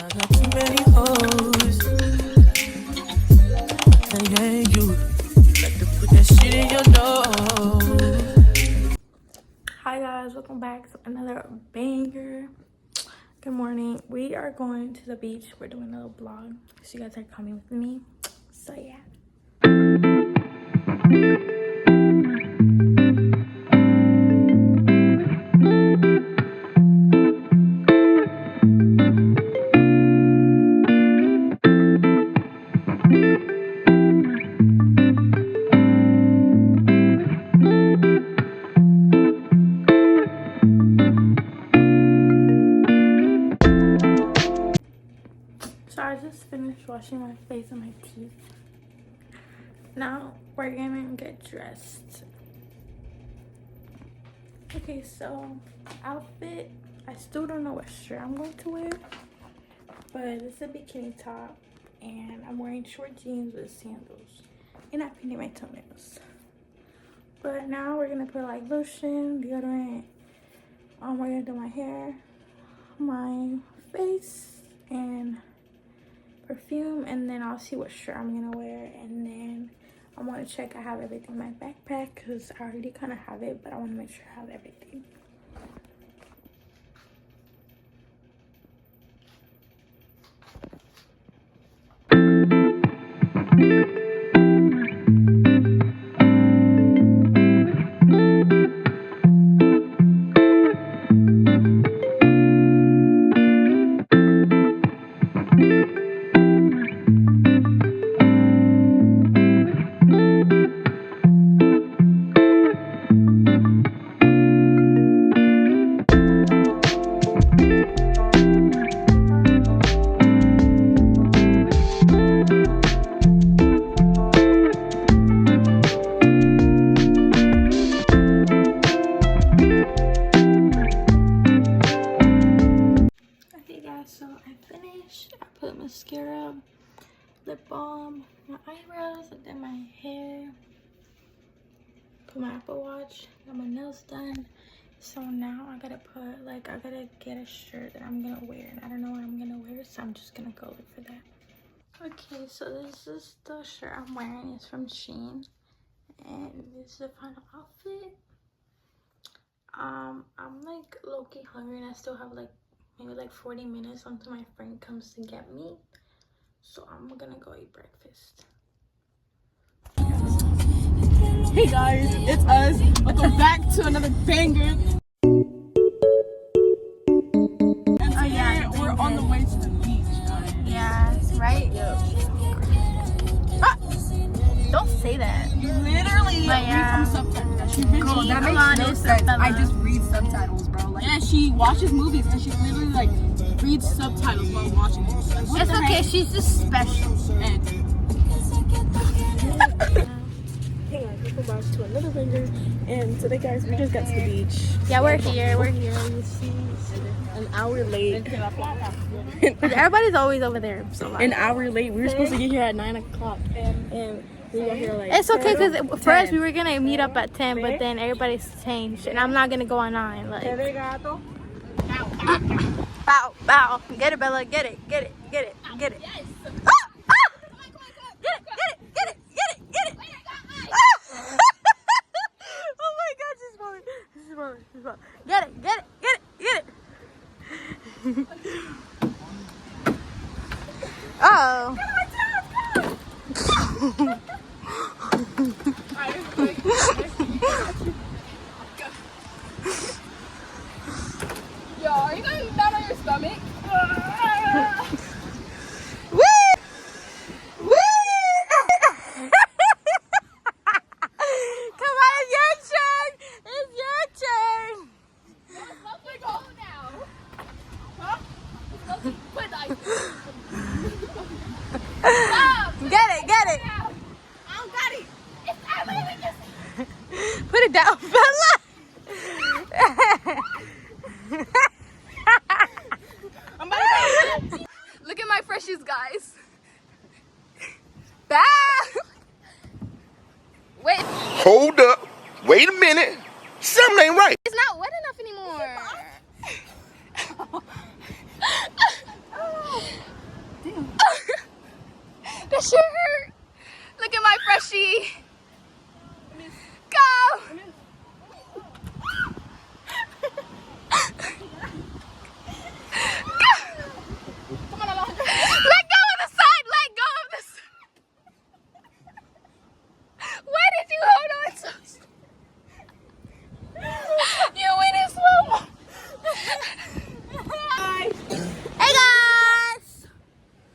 I got too many hoes. And you like to put that shit in your nose. Hi guys, welcome back to another banger. Good morning. We are going to the beach. We're doing a little vlog, so you guys are coming with me. So yeah. So I just finished washing my face and my teeth. Now we're gonna get dressed. Okay, so outfit, I still don't know what shirt I'm going to wear, but it's a bikini top and I'm wearing short jeans with sandals and I painted my toenails. But now we're gonna put like lotion, deodorant, we're gonna do my hair, my face, and perfume, and then I'll see what shirt I'm gonna wear, and then I want to check I have everything in my backpack because I already kind of have it, but I want to make sure I have everything. So I finished. I put mascara, lip balm, my eyebrows, I did my hair, put my Apple Watch, got my nails done. So now I gotta put, I gotta get a shirt that I'm gonna wear, and I don't know what I'm gonna wear, so I'm just gonna go look for that. Okay, so this is the shirt I'm wearing. It's from Shein, and this is the final outfit. I'm like low-key hungry, and I still have maybe 40 minutes until my friend comes to get me, so I'm gonna go eat breakfast. Hey guys, it's us. Welcome back to another banger. And today we're on the way to the beach, guys. Yeah, right? Ah, don't say that. You literally read from subtitles. Girl, that makes no sense. I just read subtitles, bro. Yeah, she watches movies and she literally reads subtitles while watching it. It's okay, she's just special. And hey guys, welcome back to another banger. And today, guys, we just got to the beach. Yeah, we're here. You see, An hour late. everybody's always over there. So An hour late. We were supposed to get here at 9 o'clock. And we got here it's okay, because first we were gonna meet up at 10, but then everybody's changed, and I'm not gonna go on 9. Bow, bow. Get it, Bella. Get it. Get it. Get it. Get it. Yes. Ah! Ah! Get it. Get it. Get it. Get it. Get it. Ah! Oh my God, she's falling. She's falling. She's falling. Get it. Get it. Get it. Get it. Oh. Yo, are you going down on your stomach? Woo! Woo! Come on, it's your turn. It's your turn. It's not to go now. Huh? It's not to put ice. Get it, get it. I don't got it. I literally just... Put it down, Bella. Look at my freshies, guys. Bye. Wait. Hold up. Wait a minute. Something ain't right. It's not wet enough anymore. that shit hurt. Look at my freshie. Go. Come on, Alejandro. Let go of the side. Let go of this. Why did you hold on so? You went in slow-mo. Hey guys!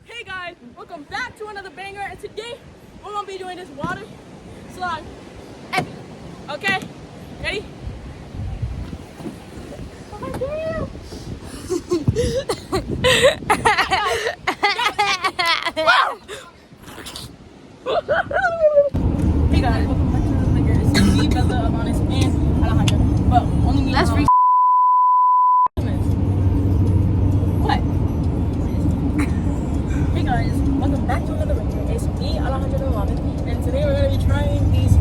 Hey guys, welcome back to another banger, and today we're gonna be doing this water slide. Okay, ready? Hey guys, welcome back to another banger. It's me, Bella, Alanis, and Alejandro. But only me. Let's re- What? Hey guys, welcome back to another banger. It's me, Alejandro, and Alanis, and today we're gonna be trying these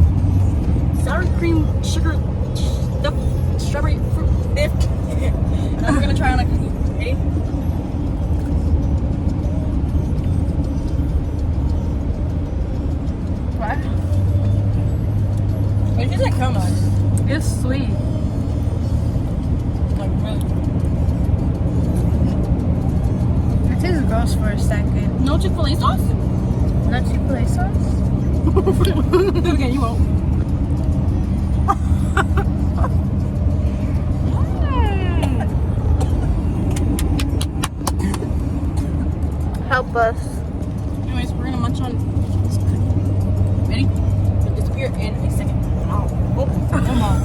sour cream sugar stuffed strawberry fruit dip. And we're gonna try on a cookie. Ready? What? It tastes like caramel. It's sweet. Like really. It tastes gross for a second. No Chick-fil-A sauce? No Chick-fil-A sauce? Do it again, you won't. Help us. Anyways, we're gonna munch on this cookie. Ready? It'll disappear in a second. Ow. Oh, come on.